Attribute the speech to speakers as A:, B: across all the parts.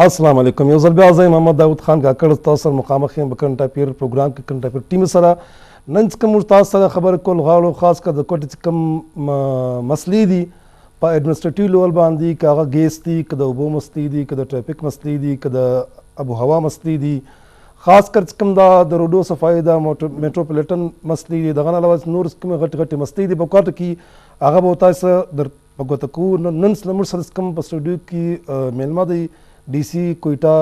A: السلام علیکم. یو ځل بیا زه محمد داود خان کاکړ تاسو سره مخامخ یم په کرنټ افیر پروګرام کې کرنټ افیر ټیم سره. نن چې کوم تاسو سره خبرې کول غواړو خاص کر د کوټې چې کوم مسلې دي په ایډمنسټریټیو لیول باندې، که هغه ګیس دي، که د اوبو مسلې دي، که د ټرافیک مسلې دي، که د ابو هوا مسلې دي، خاص کر چې کوم د روډو صفایي د میټروپولیټن مسلې دي، دغه نه علاوه نور کومې غټې غټې مسلې دي په کوټه کې، هغه به تاسو در په ګوته کوو. نن زموږ سره کوم په سټوډیو کې میلمه دی D C کویټه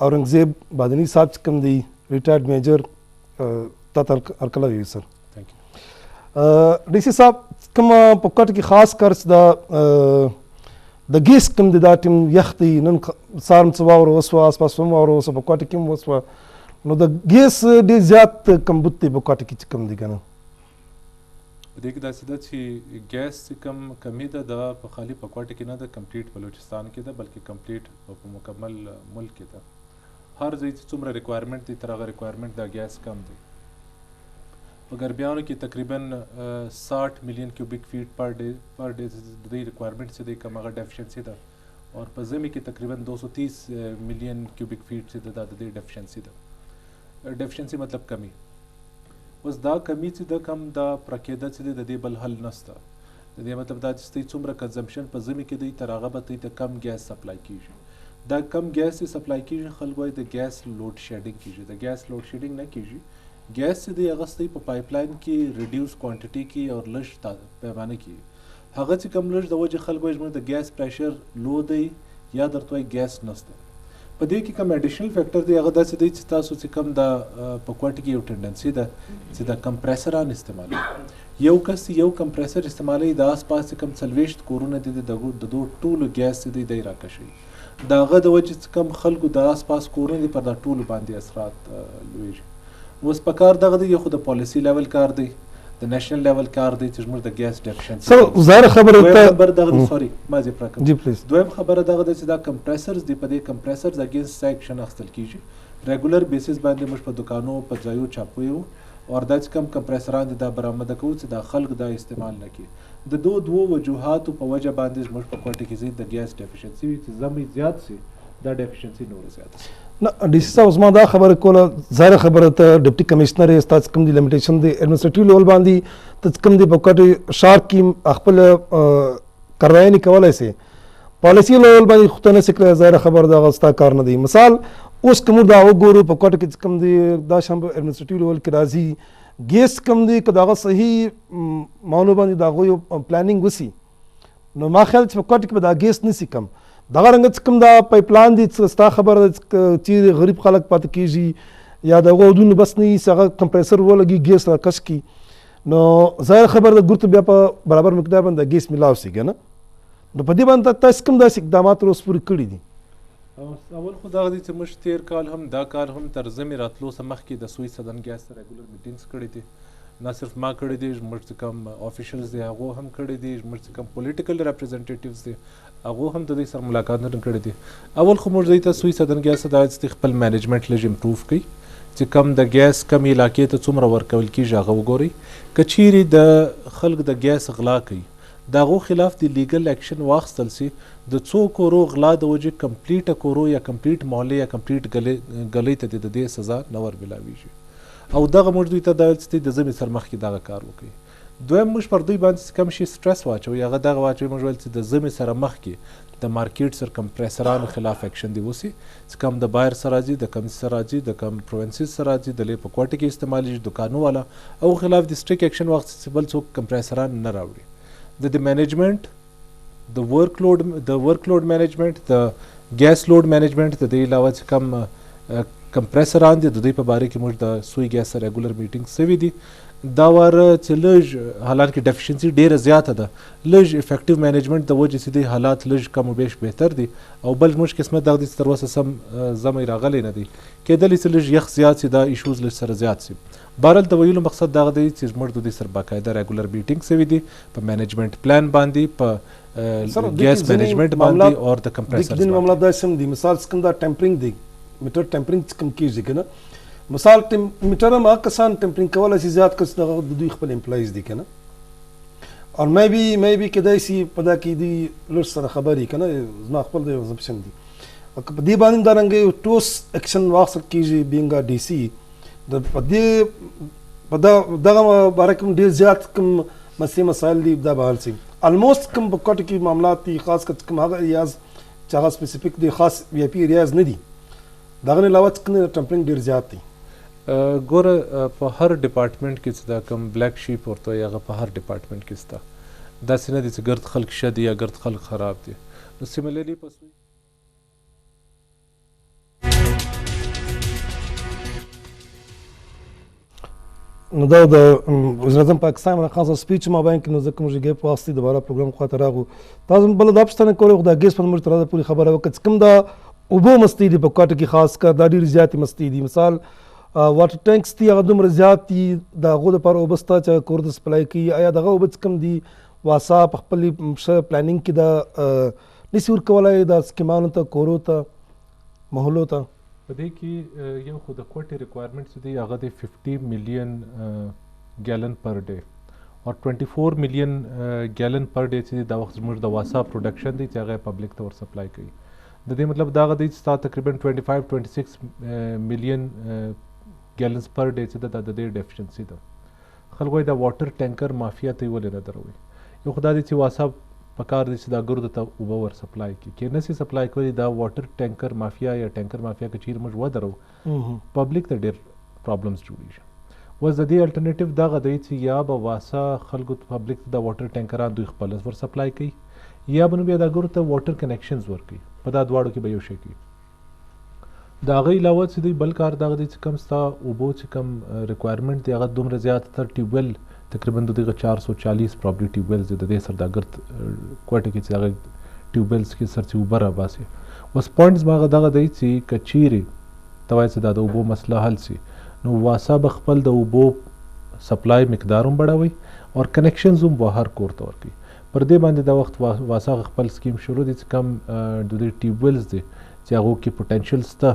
A: اورنګزیب بادنی صاحب چې کوم دی ریټایرډ میجر، تاسو هرکله وي سر. D C صاحب کوم په کوټه کې خاص کر د ګیس کوم دی دا ټیم یخ دی، نن سهار څه واوره وسوه، اسپاس هم واوره وسوه، په کوټه کې هم وسوه، نو د ګیس ډېر زیات کمبود دی په کوټه کې چې کوم دی که نه.
B: په دې کې داسې ده چې ګیس چې کوم کمی ده دا په خالي په کوټه کې نه ده، کمپلیټ بلوچستان کې ده، بلکې کمپلیټ په مکمل ملک کې ده. هر ځای چې څومره ریکوایرمنټ دی تر هغه ریکوایرمنټ دا ګیس کم دی. په ګربیانو کې تقریبا 60 ملین کیوبیک فیټ پر ډے د دې ریکوایرمنټ چې دی کم هغه ډیفیشنسي ده، او په ژمي کې تقریبا 230 ملین کیوبیک فیټ چې ده د دې ډیفیشنسي ده. ډیفیشنسي مطلب کمی. اوس دا کمی چې د کم دا پرکېده چې دی د دې بل حل نشته. د دې مطلب دا چې څومره کنزمپشن په ژمي کې دی تر هغه به ته کم ګیس سپلای کیږي. دا کم ګیس چې سپلای کیږي خلک وایي د ګیس لوډ شیډینګ کیږي. د ګیس لوډ شیډینګ نه کیږي. ګیس چې دی هغه په پایپ لاین کې ریډیوس کوانټیټي کې او لږ پیمانه کې هغه چې کم لږ د وجې خلک وایي زموږ د ګیس پریشر لو دی یا درته وایي ګیس نشته. په دې کې کوم اډیشنل فیکټر دی هغه داسې دی چې تاسو چې کوم د په کوټه کې یو ټنډنسي ده چې د کمپریسران استعمالوي. یو کس یو کمپریسر استعمالوي د آس پاس چې کوم 40 کورونه دي د دوه ټولو ګیس دی دی راکشي. د هغه د وجې چې کوم خلکو د آس پاس کورونه دي پر دا ټولو باندې اثرات لویږي. اوس په کار دغه دی یو خو د پالیسي لیول کار دی، د نېشنل لیول کار دی چې زموږ د ګیس ډیفیشنسي
A: ظاهر خبره
B: دغه سوري ما زه پراکم
A: جی پلیز.
B: دویم خبره دغه د چې دا کمپریسرز دی، په دې کمپریسرز اگینست ایکشن اخیستل کیږي. ریګولر بیسس باندې موږ په دکانو په ځایو چاپویو او دا چې کوم کمپریسران دي دا برآمده کوو چې دا خلک دا استعمال نه کړي. د دوه وجوهاتو په وجه باندې موږ په کوټه کې د ګیس ډیفیشنسي وي چې زمي زیات سي دا ډیفیشنسي نور زیات سي.
A: نه D C صاحب زما دا خبره کوله، ظاهر خبره ته ډپټي کمشنر یې ستاسو کوم دی لیمیټیشن دی ایڈمنسټریټیو لیول باندې ته کوم دی په کوټه شار کې خپل کاروایی نه کولای سي، پالیسی لیول باندې خو ته نه سکله، ظاهر خبره دا غستا کار نه دی. مثال اوس کوم دا وګورو په کوټه کې کوم دی دا شم ایڈمنسټریټیو لیول کې راځي ګیس کوم دی که دغه صحیح مانو باندې دا غو پلانینګ وسی، نو ما خیال چې په کوټه کې دا ګیس نسی کم دغه رنګ چې کوم دا پایپ لاین دي ستا خبره چې غریب خلک پاتې کیږي یا دغه ودونه بس نه هغه کمپریسر ولګي ګیس راکش کی، نو ظاهر خبره د ګورته بیا په برابر مقدار باندې ګیس ملاو سی کنه. نو په دې باندې تاسو کوم داسې اقدامات اوس پوره کړی دي؟
B: اول خو دغه دي چې موږ تیر کال هم دا کال هم تر ژمي راتلو سره مخکې د سوی سدن ګیس سره ریګولر میټینګز کړي دي. نه صرف ما کړی دي، زموږ چې کوم افیشلز دي هغه هم کړی دي، زموږ چې کوم پولیټیکل ریپرزینټیټیوز دي هغه هم د دې سره ملاقاتونه کړي دي. اول خو موږ ته سوی سدن ګیس د خپل مینجمنټ لږ امپروف کړي چې کم د ګیس کم علاقې ته څومره ورکول کیږي هغه وګوري. که چیرې د خلک د ګیس غلا کوي د هغو خلاف د لیګل اکشن واخیستل سي، د څو کورو غلا د وجې کمپلیټه کورو یا کمپلیټ محلې یا کمپلیټ ګلۍ ته د دې سزا نه ور ملاویږي. او دغه موږ دوی ته دا ویل چې د ژمي سره مخکې دغه کار وکړي. دویم موږ پر دوی باندې کم شي سټرس واچوي، هغه دغه واچوي موږ ویل چې د ژمي سره مخکې د مارکیټ سره کمپریسرانو خلاف اکشن دی وسی، چې کم د بایر سره راځي، د کم سره راځي، د کم پروینسز سره راځي، د لې په کوټه کې استعمالېږي دکانو والا او خلاف د سټریک اکشن وخت چې بل څوک کمپریسران نه راوړي. د مینجمنټ د ورک لوډ مینجمنټ د ګیس لوډ مینجمنټ د دې علاوه چې کم کمپریسران دي د دوی په باره کې موږ د سوی ګیس سره ریګولر میټینګ سوي دي. دا واره چې لږ حالانکه ډیفیشنسي ډیره زیاته ده، لږ افیکټیو مینجمنټ د وجې چې دی حالات لږ کم و بیش بهتر دي، او بل موږ قسمت دغه دي چې تر اوسه سم زمی راغلی نه دی، کېدلی چې لږ یخ زیات سي دا ایشوز لږ سره زیات سي. بهرحال د ویلو مقصد دغه دی چې زموږ د دوی سره باقاعده ریګولر میټینګ سوي دي په مینجمنټ پلان باندې، په ګیس مینجمنټ باندې او د کمپریسرز باندې.
A: معاملات داسې هم دي، مثال څنګه دا ټمپرینګ دی میټر ټمپرینګ کم کیږي کنه، مثال میټر هم هغه کسان ټمپرینګ کولای شي زیات کس د دوی خپل امپلایز دي کنه، او مې بي کېدای شي په دا کې دی لږ سره خبرې کنه زما خپل د زپشن دي په دې باندې دا رنګ ټوس اکشن واخیستل کېږي بینګ ډي سي د په دې په دغه باره کې ډېر زیات کوم مسایل دي دا به حل شي الموست کوم په کوټه کې معاملات دي خاص کر کوم هغه ایریاز چې هغه سپیسیفیک دي خاص وی آی پی ایریاز نه دي دغه نه علاوه څنګه ټمپرینګ ډېر زیات دي
B: ګوره په هر ډپارټمنټ کې چې دا کوم بلیک شیپ ورته وایي هغه په هر ډپارټمنټ کې شته داسې نه دي چې ګرد خلک ښه دي یا ګرد خلک خراب دي نو سیملرلی په
A: نو دا د وزیر اعظم پاکستان باندې خاصه سپیچ ما باندې نو ځکه موږ یې په واسطه دوباره پروګرام خواته راغو تاسو بل د اپشن کولو خدای ګیس په موږ تر دا پوری خبره وکړه کوم دا اوبو مستی دی په کوټه کې خاص کر دا ډیر زیات مستی دی مثال واټر ټانکس دی هغه دومره زیات دي دا غو د پر وبستا چې کور د سپلای کی آیا دغه وبس کم دی واسا په خپل پلانینګ کې دا نسور کولای دا سکیمانو ته کورو ته محلو ته
B: په دې کې یو خو د کوټې ریکوایرمنټ چې دی هغه د 50 میلیون ګیلن پر ډے او 24 میلیون ګیلن پر ډے چې دا وخت زموږ د واسا پروډکشن دی چې هغه پبلک ته ور سپلای کوي د دې مطلب دا غدي چې تقریبا 25-26 میلیون ګیلنز پر ډے چې د دې ډیفیشنسي ده خلکو دا واټر ټانکر مافیا ته ولې نه دروي یو خدای دې چې واسا پکار دي چې دا ګرد ته اوبه ور سپلای کی کې نسی سپلای کوي دا واټر ټانکر مافیا یا ټانکر مافیا کې چیر موږ ودرو پبلک ته ډیر پرابلمز جوړیږي و زدي الټرنیټیو دا غدي چې یا به واسا خلکو پبلک ته دا واټر ټانکران دوی خپل ور سپلای کوي یا بنو بیا دا ګرد ته واټر کنیکشنز ور کوي په دا دواړو کې به یو شي کوي دا غي علاوه چې دوی بل کار دا غدي چې کم ستا اوبو چې کم ریکوایرمنٹ دی هغه دومره زیات تر ټیوبل تقریبا دغه 440 پرابلی ټیوبلز د دې سر دا ګرد کوټه کې چې هغه ټیوبلز کې سر چې اوبه را باسي اوس پوینټس باغ دغه دی چې کچيري توای چې دا د اوبو مسله حل سي نو واسا بخپل د اوبو سپلای مقدار هم بڑھوي او کنیکشنز هم بهر کور ته ورکي پر دې باندې دا وخت واسا خپل سکیم شروع دي چې کم د دې ټیوبلز دي چې هغه کې پوتنشل سته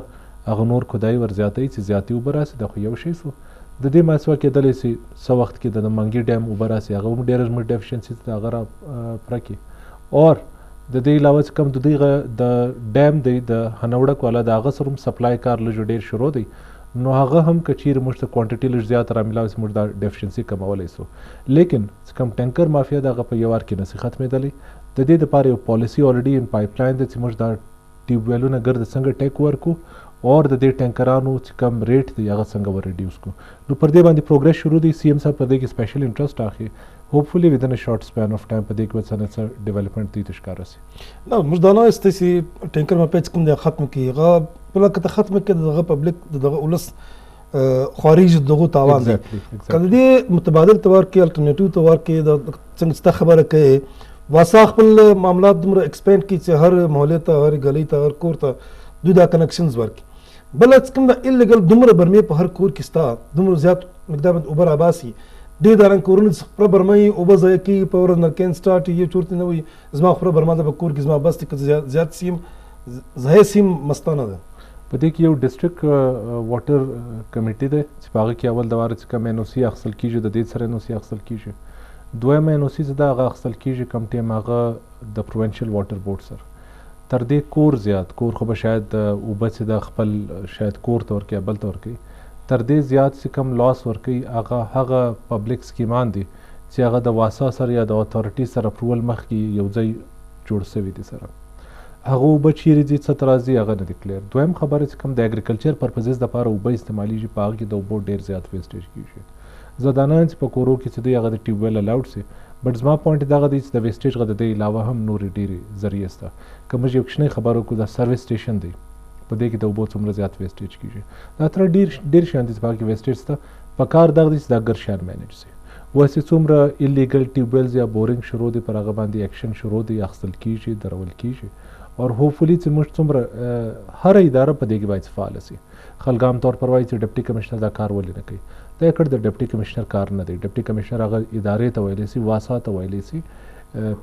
B: هغه نور خدای ور زیاتای چې زیاتی اوبه راسي د خو یو شی سو د دې مسوا کې دلې سي سو وخت کې د منګي ډیم اوبه راسي هغه هم ډېر زموږ ډیفیشنسي ته هغه پرکي اور د دې علاوه کم د دې د ډیم د هنوړک والا د هغه سره سپلای کار لږ ډېر شروع دی نو هغه هم کچیر موږ ته کوانټیټي لږ زیات را ملاوي موږ د ډیفیشنسي کمولای سو لیکن کم ټانکر مافیا دغه په یو ور کې نسی ختمېدلې د دې لپاره یو پالیسی الریډي ان پایپ لاین د چې موږ د ټیوبویلونه ګرد څنګه ټیک ورکو اور د دې ټانکرانو چې کم ریټ دی هغه څنګه ور ریډیوس کو نو پر دې باندې پروګرس شروع دی سی ام صاحب په دې کې سپیشل انټرست اخی هوپفلی ودن ا شارټ سپین اف ټایم په دې کې وڅنه ډیولپمنٹ دی تشکار سي
A: نو موږ دا نه استسی ټانکر ما پیچ کوم دی ختم کیغه بل کته ختم کړي دغه پبلک دغه ولس خارج دغه تاوان دی کله دې متبادل تور کې الټرنیټیو تور کې د څنګه خبره کوي واسا خپل معاملات دومره ایکسپینډ کی چې هر محله ته هر گلی ته هر کور ته دوی دا کنیکشنز ورکي بل څنګه د ایلیګل دومره برمې په هر کور کې ستا دومره زیات مقدار اوبر آباسي ډېر دارن کورونه پر برمې اوبه ځای کې په ور نرکن سٹارټ یو چورته نه وي زما خبره برما د کور کې زما بس ته زیات سیم زه سیم مستانه ده
B: په دې کې یو ډیسټریکټ واټر کمیټي ده چې هغه کې اول د واره چې کوم NOC اخصل کیږي د دې سره NOC اخصل کیږي دویم NOC چې دا هغه اخصل کیږي کم ټیم هغه د پروینشل واټر بورډ سره تر دې کور زیات کور خو به شاید اوبه چې د خپل شاید کور تور کې بل تور کې تر دې زیات چې کم لاس ور کوي هغه پبلک سکیمان دي چې هغه د واسا سره یا د اتھارټي سره اپروول مخ کې یو ځای جوړ شوی دي سره هغه اوبه چیرې دي څه ترازي هغه نه دي کلیر دویم خبره چې کم د اګریکلچر پرپزز د لپاره اوبه استعمالېږي په هغه کې د اوبو ډېر زیات ویسټیج کیږي زدانان چې په کورو کې چې دوی هغه د ټیوبویل الاؤډ سي بټ زما پوینټ دا غدي چې د ویسټیج غد د علاوه هم نور ډېری ذریعہ سته کوم یو کښنه خبرو کو د سرویس سټیشن دی په دې کې د اوبو څومره زیات ویسټیج کیږي دا تر ډېر شان دي چې باقي ویسټیج سته په کار دغه چې د ګر شان مینج سي واسه څومره ایلیګل ټیوبویلز یا بورینګ شروع دي پر هغه باندې اکشن شروع دي اخصل کیږي درول کیږي اور هوپفلی چې موږ څومره هر اداره په دې کې باید فعال شي خلګام طور پر وایي چې ډیپټي کمشنر دا کار ولې نه کوي دا کړ د ډیپټي کمشنر کار نه دی ډیپټي کمشنر هغه ادارې ته ویلی سي واسا ته ویلی سي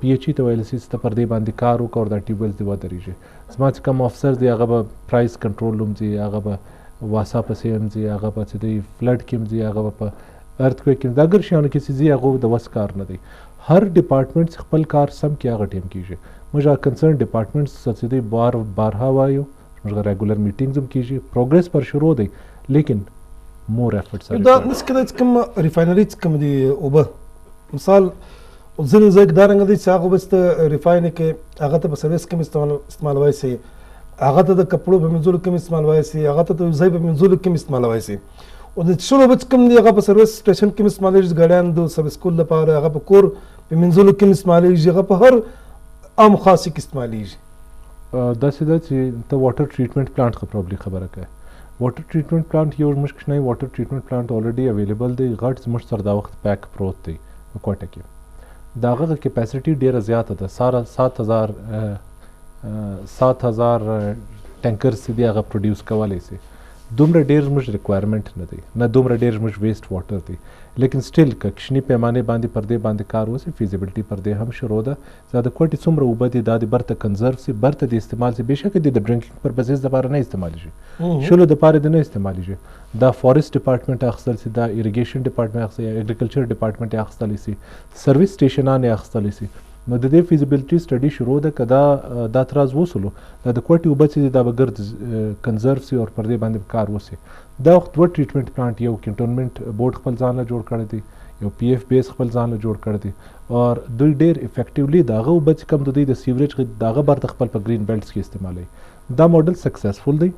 B: پی ایچ ای ته ویلی سي چې پر دې باندې کار وکړو دا ټیوبویلز دی ودرېږي زما چې کوم افسر دی هغه به پرایس کنټرول هم دی هغه به واسا پسې هم دی هغه به چې دی فلډ کې هم دی هغه به په ارتکویک کې دا ګر شیانو کې چې زی هغه د وس کار نه دی هر ډپارټمنټ خپل کار سم کې هغه ټیم کیږي موږ کنسرن ډپارټمنټ چې دی بارها وایو موږ ریګولر میټینګز هم کیږي پروګرس پر شروع دی لیکن مور افورټس
A: دا نس کده چې کوم ریفاینری چې کوم دی اوبه مثال ځینې ځای کې دا رنګ دی چې هغه اوبه چې ریفاین کې هغه ته په سرویس کې استعمالوای سي هغه ته د کپړو په مینځلو کې استعمالوای سي هغه ته د ځای په مینځلو کې استعمالوای سي او د څلو اوبه چې کوم دی هغه په سرویس سټیشن کې استعمالېږي ګاډیان د سرویس کول لپاره هغه په کور په مینځلو کې استعمالېږي هغه په هر عام خاص کې استعمالېږي
B: داسې ده چې ته واټر ټریټمنټ پلانټ څخه پرابلي خبره کوي واټر ټریټمنټ پلانټ یو زموږ کوچنی واټر ټریټمنټ پلانټ الریډي اویلیبل دی غټ زموږ سره دا وخت پیک پروت دی په کوټه کې د هغه کیپاسټي ډیره زیاته ده ساره 7000 ټانکرز دي هغه پروډوس کولی شي دومره ډیر زموږ ریکوایرمنټ نه دی نه دومره ډیر زموږ ویسټ واټر دی لیکن سټیل که کشنی پیمانې باندې پر دې باندې کار وسی فیزیبلټي پر دې هم شروع ده زه د کوټې څومره اوبه دي دا د برته کنزرو سي برته د استعمال سي بېشکه د ډرنکینګ پرپزز دپاره نه استعمالیږي شلو دپاره د نه استعمالیږي دا فارسټ ډپارټمنټ اخیستل سي دا اریګیشن ډپارټمنټ اخیستل یا اګریکلچر ډپارټمنټ اخیستلی سي سرویس سټیشنان یې اخیستلی سي نو د دې فیزیبلټي سټډي شروع ده که دا تراز وسولو دا د کوټې اوبه چې دي دا به ګرد کنزرو سي او پر دې باندې کار وسي دا وخت دوه ټریټمنټ پلانټ یو کنټونمنټ بورډ خپل ځان له جوړ کړی دی یو پی ایف بیس خپل ځان له جوړ کړی دی او دوی ډیر افیکټیولی د هغه اوبه چې کوم د دوی د سیوریج د هغه برته خپل په گرین بیلټس کې استعمالوي دا موډل سکسسفل دی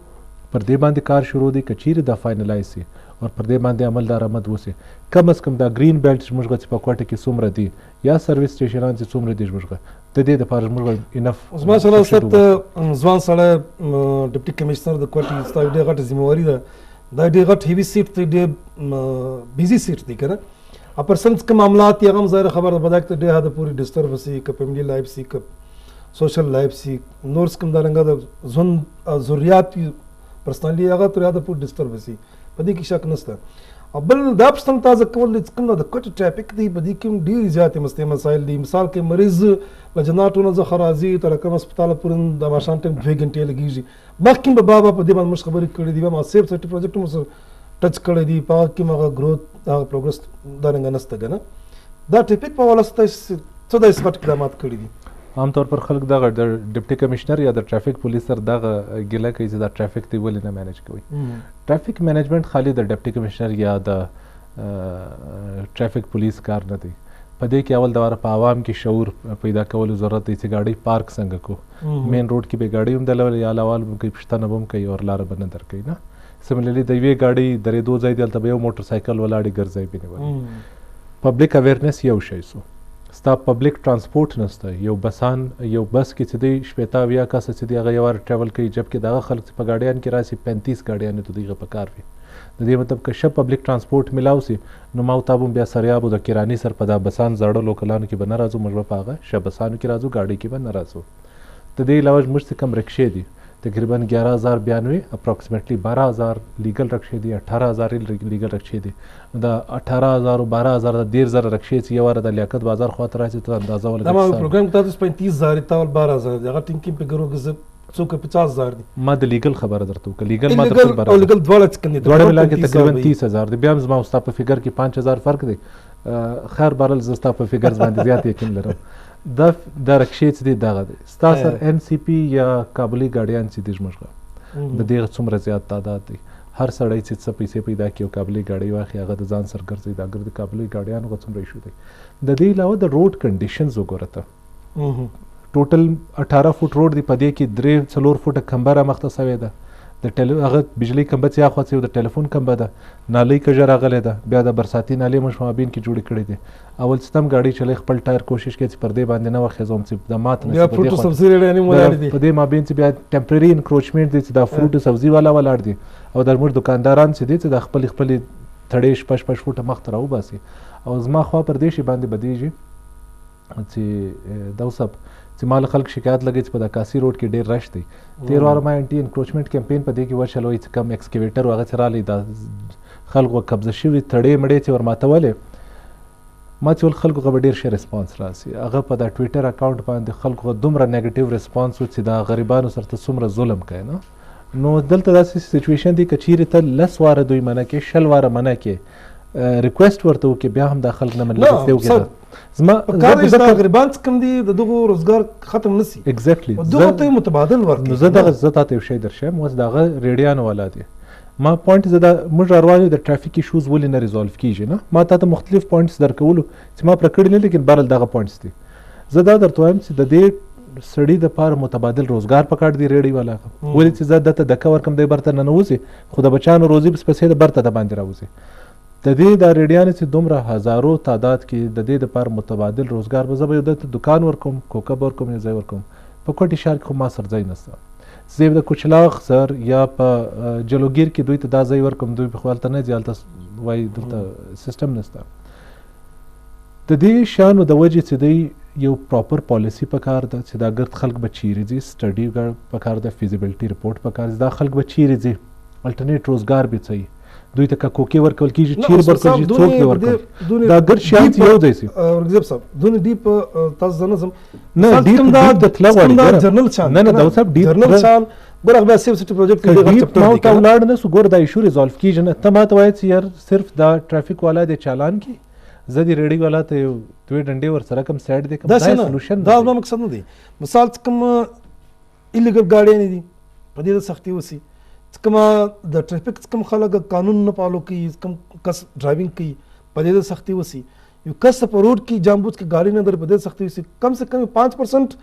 B: پر دې باندې کار شروع دی که چیرې دا فاینلایز سي او پر دې باندې عمل درآمد وسي کم از کم دا گرین بیلټ زموږ چې په کوټه کې څومره دي یا سرویس سټیشنان چې څومره دي زموږ د دې دپاره زموږ انف
A: اوس ماشاءالله استاد ځوان سړی ډپټي کمشنر د کوټې ستا ډېره غټه ذمہواري ده دا ډېر غټ هیوي سیټ دی ډېر بیزي سیټ دی که نه پرسن کوم معاملات یې هغه هم ظاهره خبره ده بداک ته ډېر حده پورې ډسټرب سي که فیملي لایف سي که سوشل لایف سي نور کوم دا رنګه د ژوند ضروریات پرسنالي هغه تر حده پورې ډسټرب سي په دې کې شک نشته او بل دا پوښتنه تازه کول چې کوم د کوټې ټرافیک دی په دې کې هم ډېرې زیاتې مستې مسایل دي مثال کې مریض له جناتو نه څخه راځي تر کوم هسپتال پورې د ماښام ټایم 2 غنټې لګېږي مخکې به بابا په دې باندې موږ خبرې کړې دي ما سیف سټي پروجیکټ مو سره ټچ کړی دي په هغه کې هغه ګروث هغه پروګرس دا رنګه نشته که نه دا ټریفیک په حواله څه داسې غټ اقدامات کړي دي
B: عام طور پر خلک دغه د ډپټي کمشنر یا د ټرافیک پولیس سره دغه ګیله کوي چې دا ټرافیک دی ولې نه مینیج کوي ټرافیک مینجمنټ خالي د ډپټي کمشنر یا د ټرافیک پولیس کار نه دی په دې کې اول دواره په عوام کې شعور پیدا کولو ضرورت دی چې ګاډي پارک څنګه کو مین روډ کې به ګاډي هم دلول یا لوال به کوي پښتنه به هم کوي او لاره به نه درکوي نه سیملرلی د یوې ګاډي درېدو ځای دی هلته به یو موټر سایکل ولاړې ګرځی به نیولې پبلیک اویرنس یو شی سو ستا پبلیک ترانسپورټ نشته یو بس کې چې دی شپېته اویا کسه چې دی هغه یو وار ټراول کوي جبکې دغه خلک چې په ګاډیان کې راسي 35 ګاډیانې ته دغه په کار وي د دې مطلب که ښه پبلیک ترانسپورټ میلاو سي نو ما او تا به بیا سریاب د کراني سر په دا بسان زړه لوکلانو کې به نه راځو موږ به په هغه ښه بسانو کې راځو ګاډۍ کې به نه راځو د دې علاوه زموږ چې کوم رکشې دي تقریبا 11092 اپروکسیمیټلی 12000 لیګل رکشې دي 18000 لیګل رکشې دي دا 18000 او 12000 د 10000 رکشې چې یو واره د لیاقت بازار خواته راشي ته اندازه ولګي
A: دا ما پروګرام ته 35000 تاول 12000 هغه ټینګ په ګرو کې څوک 50000 دي
B: ما د لیګل خبره درته وکړه لیګل ما درته
A: او لیګل دواړه څنګه دي
B: دواړه ملا کې تقریبا 30000 دي بیا هم زما او ستا په فګر کې 5000 فرق دی خیر بارل زستا په فګر باندې زیات یقین لرم دا رکشې چې دی دغه دی ستا سر ان سی پی یا کابلي ګاډیان چې دي زموږ د دې څومره زیات تعداد دی هر سړی چې څه پیسې پیدا کړي او کابلي ګاډۍ واخلي هغه د ځان سره ګرځي دا ګرد کابلي ګاډیانو هغه څومره ایشو دی د دې علاوه د روډ کنډیشنز وګوره ته ټوټل 18 فوټ روډ دی په دې کې 3-4 فوټه کمبه رامخته سوې ده د هغه بجلی کمبه چې اخوا څه د ټلیفون کمبه ده نالۍ کژه راغلی ده بیا د برساتي نالۍ موږ په مابین کې جوړې کړې دي اول ستم ګاډۍ چلی خپل ټایر کوشش کوي چې پر دې باندې نه وخېږم چې د مات نه په دې مابین چې بیا ټمپرري انکروچمنټ دی چې دا فروټ سبزي والا ولاړ دي او د موږ دکانداران چې دي چې د خپل تړې شپږ فوټه مخ ته راوباسي او زما خوا پر دې شي باندې بدیږي چې دا اوس چې مال خلک شکایت لګي چې په د کاسي روډ کې ډېر رش دی تېر واره ما انټي انکروچمنټ کمپین په دې کې وچلوی چې کم ایکسکیویټر هغه چې رالی دا خلکو قبضه شوي تړې مړې چې ورماتولې ما چې ول خلکو به ډېر ښه ریسپانس راسي هغه په دا ټویټر اکاونټ باندې خلکو دومره نیګیټیو ریسپانس و چې دا غریبانو سره ته څومره ظلم کوي نو دلته داسې سچویشن دی که چیرې ته 10 واره دوی منع کې 20 واره منع کې ریکوست ورته وکړي بیا هم دا خلک نه مني
A: نه،
B: ریکوست یې
A: سر،
B: وکړي زما
A: کار یې دا غریبان چې کوم دي د دغو روزګار ختم نسی
B: ایگزیکټلی
A: دغه ته متبادل ورکړي.
B: نو زه دغه زه تاته یو شی درشم اوس دغه ریډیانو والا دی ما پوینټ زه د موږ روان یو د ټرافیک ایشوز ولې نه ریزالو کیږي نه ما تاته مختلف پوینټس درکولو چې ما پرې کړي نه لیکن بهرحال دغه پوینټس دي زه دا درته وایم چې د دې سړي دپاره متبادل روزګار پکار دی ریډي والا ولې چې زه دته دکه ورکم دی برته ننوځي خو د بچیانو روزي پس پسې د برته د باندې راوځي د دې دا ریډیانې چې دومره هزارو تعداد کې د دې دپاره متبادل روزګار به زه به یو دته دکان ورکوم کوکب ورکوم یا ځای ورکوم په کوټي ښار کې خو ما سر ځای نشته زه د کوچلاغ سر یا په جلوګیر کې دوی ته دا ځای ورکوم دوی په خپل ته نه ځي هلته وایي دلته سیستم نشته د دې شیانو د وجې چې دوی یو پراپر پالیسي پکار ده چې دا ګرد خلک به چیرې ځي سټډي پکار ده فیزیبلټي رپورټ پکار ده دا خلک به چیرې ځي الټرنیټ روزګار به څه دوی ته کوکې ورکول کېږي چیر ورکول کېږي څوک به ورکول دا ګرد شیان چې یو ځای سي
A: ورګزیب صاحب دونه ډیپ تاسو زه نظم
B: نه ډیپ د تله غواړي
A: جرنل شان
B: نه دا صاحب ډیپ
A: جرنل شان ګور هغه سیف سټي پروجیکټ کې
B: ډیپ نو تا ولاړ نه سو ګور دا ایشو ریزالو کېږي نه ته ماته وایي چې یار صرف دا ټرافیک والا د چالان کې زه د ریډي والا ته یو دوی ډنډې ور سره کم سایډ دی کوم دا سولوشن
A: دا زما مقصد نه دی مثال کوم ایلیګل ګاډي نه دي په دې سختي وسی کوم د ټریفیک کوم خلک قانون نه فالو کوي کوم کس ډرایوینګ کوي په دې سختي وسی یو کس په روډ کې جامبوز کې ګاډي نه در په دې سختي وسی کم سے کم 5%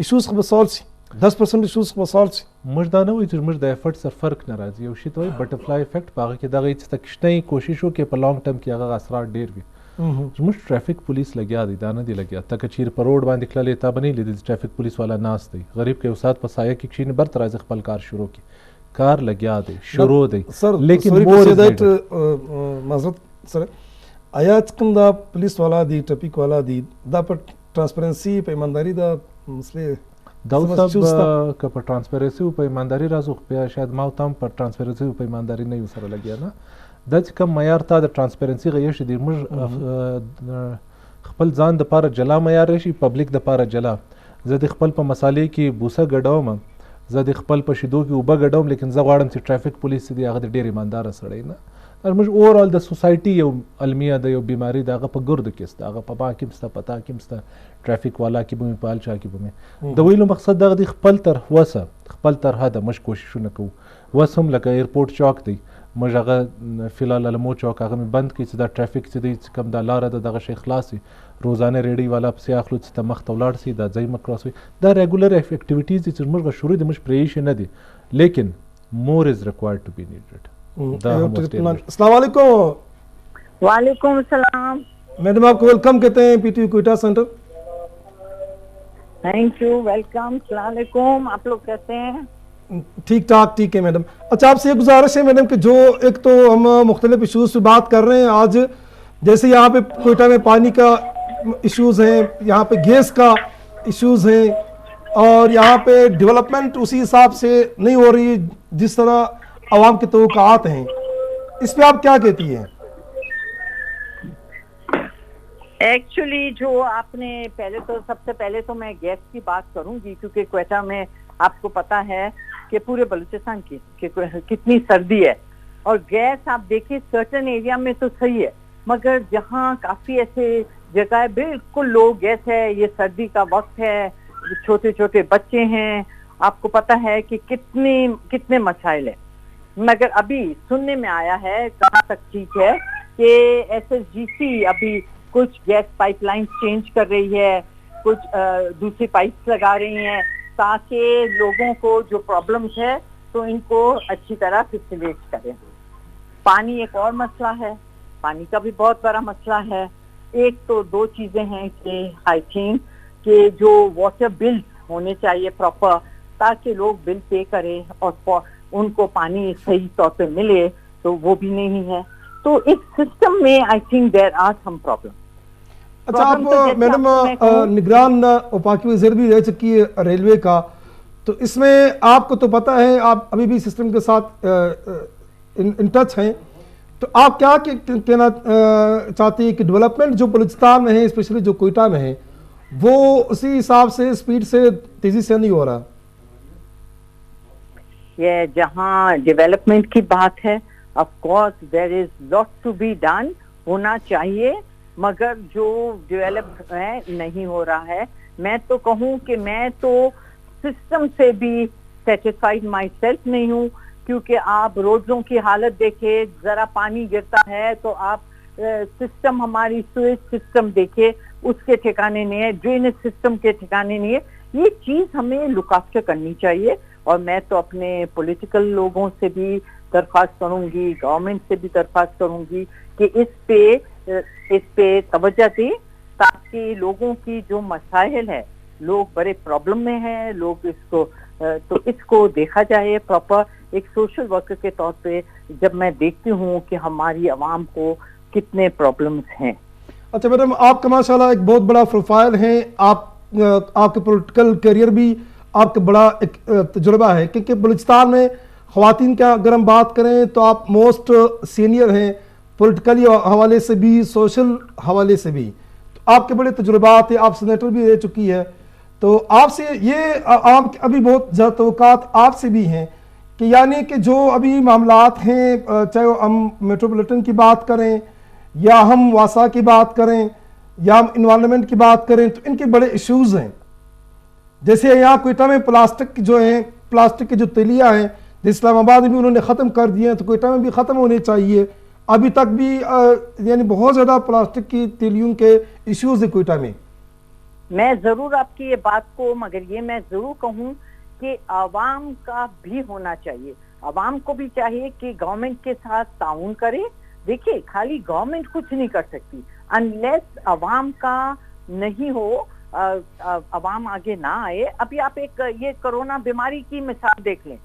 A: ایشوز خو سالو شي 10% ایشوز خو سالو شي
B: موږ دا نه وایو چې موږ د افورت سره فرق نه راځي یو شی ته وایي بټرفلای افیکټ په هغه کې دغه چې تکشنۍ کوشش وکړي په لانګ ټرم کې هغه اثرات ډیر وي زموږ ټرافیک پولیس لګیا دی دا نه دی لګیا ته که چیرې په روډ باندې تللی تا به نه لیدل ټرافیک پولیس والا ناست دی غریب که یو ساعت په سایه کې کښېني برته راځي خپل کار شروع کړي کار لګیا دی شروع دی لیکن
A: معذرت سره آیا کوم دا پولیس والا دی ټرافیک والا دی دا په ټرانسپرنسي په ایمانداري دا مسلې
B: دا صاحب که په ټرانسپرنسي او په ایمانداري راځو بیا شاید ما ته هم په ټرانسپرنسي او په ایمانداري نه یو سره لګیا نه دا چې کوم معیار تا د ټرانسپرنسي غیشي دی موږ خپل ځان دپاره جلا معیار راشي پبلیک دپاره جلا زه د خپل په مسالې کې بوسه ګډوم زه د خپل په شیدو کې اوبه ګډوم لیکن زه غواړم چې ټرافیک پولیس دی هغه د ډېر ایمانداره سړی نه موږ اوورال د سوسایټي یو المیه د یو بیماری د هغه په ګردو کې سته هغه په با کې سته په تا کې سته ټرافیک والا کې به مې په هل چا کې به مې د ویلو مقصد دغه دی خپل تر وسه خپل تر حده موږ کوششونه کوو وس هم لکه ایرپورټ چوک دی موږ هغه فلحال المو چوک هغه مې بند کړي چې دا ټرافیک چې دی چې کوم دا لاره ده دغه شی خلاص وي روزانه ریډي والا پسې اخلو چې ته مخ ته ولاړ سي دا ځای مه کراس وي دا ریګولر اکټیویټیز دي چې موږ شروع دي موږ پرې ایښي نه دي لیکن مور از ریکوایرډ ټو بی نیډډ
A: السلام علیکم
C: वालेकुम अस्सलाम
A: मैडम आपको वेलकम कहते हैं PTV Quetta centre
C: thank you welcome अस्सलाम वालेकुम आप लोग कैसे हैं
A: ठीक ठाक ठीक है मैडम अच्छा आपसे ये गुजारिश है मैडम कि जो एक तो हम मुख्तलिफ इशूज़ पे बात कर रहे हैं आज जैसे यहाँ पे कोयटा में पानी का इश्यूज़ हैं यहाँ पे गैस का इश्यूज़ हैं और यहाँ पे डेवलपमेंट उसी हिसाब से नहीं हो रही जिस तरह आवाम के तवक्कुआत हैं इस पे आप क्या कहती हैं
C: एक्चुअली जो आपने पहले तो सबसे पहले तो मैं गैस की बात करूंगी क्योंकि क्वेटा में आपको पता है कि पूरे बलूचिस्तान की कितनी सर्दी है और गैस आप देखिए सर्टेन एरिया में तो सही है मगर जहाँ काफी ऐसे जगह बिल्कुल लो गैस है ये सर्दी का वक्त है छोटे छोटे बच्चे हैं आपको पता है कि कितने मसाइल है मगर अभी सुनने में आया है कहाँ तक ठीक है कि SSGC अभी कुछ गैस पाइपलाइन चेंज कर रही है कुछ दूसरी पाइप्स लगा रही हैं ताकि लोगों को जो प्रॉब्लम्स है तो इनको अच्छी तरह फैसिलिटेट करें पानी एक और मसला है पानी का भी बहुत बड़ा मसला है एक तो दो चीजें हैं कि आई थिंक कि जो वाटर बिल होने चाहिए प्रॉपर ताकि लोग बिल पे करें और उनको पानी सही तौर पे मिले तो वो भी नहीं है तो इस सिस्टम में I think there are some problem
A: अच्छा आप मैडम निगरान उपायुक्त वज़ीर भी रह चुकी है रेलवे का तो इसमें आपको तो पता है आप अभी भी सिस्टम के साथ इन टच हैं तो आप क्या कहना चाहती हैं कि डेवलपमेंट जो बलूचिस्तान में है स्पेशली जो कोयटा में है वो उसी हिसाब से स्पीड से तेजी से नहीं हो रहा
C: ये जहाँ डेवलपमेंट की बात है of course there is lot to be done होना चाहिए, मगर जो डेवलप है नहीं हो रहा है। मैं तो कहूँ कि मैं तो सिस्टम से भी सेटिस्फाइड माई सेल्फ नहीं हूँ, क्योंकि आप रोडों की हालत देखे, जरा पानी गिरता है तो आप सिस्टम, हमारी स्वेज सिस्टम देखे, उसके ठिकाने नहीं है, ड्रेनेज सिस्टम के ठिकाने नहीं है। ये चीज हमें लुक आफ्टर करनी चाहिए। और मैं तो अपने पॉलिटिकल लोगों से भी दरख्वास्त करूंगी, गवर्नमेंट से भी दरख्वास्त करूंगी कि इस पे तवज्जो दें, ताकि लोगों की जो मसाइल है, लोग बड़े प्रॉब्लम में हैं, लोग इसको देखा जाए प्रॉपर। एक सोशल वर्कर के तौर पे जब मैं देखती हूँ कि हमारी आवाम को कितने प्रॉब्लम्स हैं।
A: अच्छा मैडम, आपका माशाल्लाह एक बहुत बड़ा प्रोफाइल है, आपके पॉलिटिकल करियर भी आपका बड़ा एक तजुर्बा है, क्योंकि बलूचिस्तान में ख़वातीन का अगर हम बात करें तो आप मोस्ट सीनियर हैं, पॉलिटिकली हवाले से भी, सोशल हवाले से भी। तो आपके बड़े तजुर्बात है, आप सेनेटर भी रह चुकी है, तो आपसे ये आप अभी बहुत ज़्यादा तवक्कात आपसे भी हैं कि यानी कि जो अभी मामलात हैं, चाहे हम मेट्रोपॉलिटन की बात करें या हम वासा की बात करें या हम इन्वायरमेंट की बात करें, तो इनके बड़े इश्यूज़ हैं। जैसे यहाँ कोयटा में प्लास्टिक जो है, प्लास्टिक की जो तेलियाँ हैं, इस्लामाबाद में उन्होंने ख़त्म कर दिए हैं, तो कोयटा में भी ख़त्म होने चाहिए। अभी तक भी यानी बहुत ज़्यादा प्लास्टिक की तेलियों के इश्यूज़ है कोयटा में।
C: मैं ज़रूर आपकी ये बात को, मगर ये मैं ज़रूर कहूँ कि आवाम का भी होना चाहिए। आवाम को भी चाहिए कि गवर्नमेंट के साथ ताउन करे। देखिए, खाली गवर्नमेंट कुछ नहीं कर सकती अनलेस आवाम का नहीं हो, आवाम आगे ना आए। अभी आप एक ये कोरोना बीमारी की मिसाल देख लें,